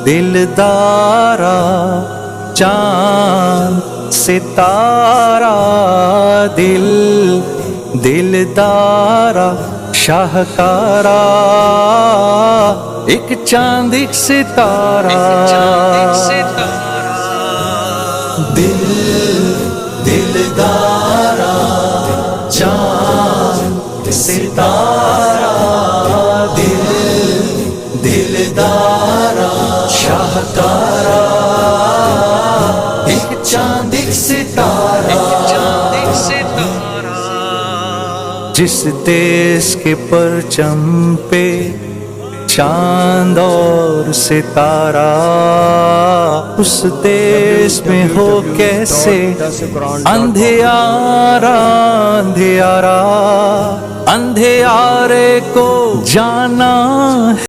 دلدارا چاند ستارہ، دلدارا شاہکارا، ایک چاند ایک ستارہ، دلدارا چاند ستارہ، دلدارا شاہکارا، ایک چاند ایک ستارہ، جس دیس کے پرچم پہ چاند اور ستارہ، اس دیس میں ہو کیسے اندھیارا، اندھیارا، اندھیارے کو جانا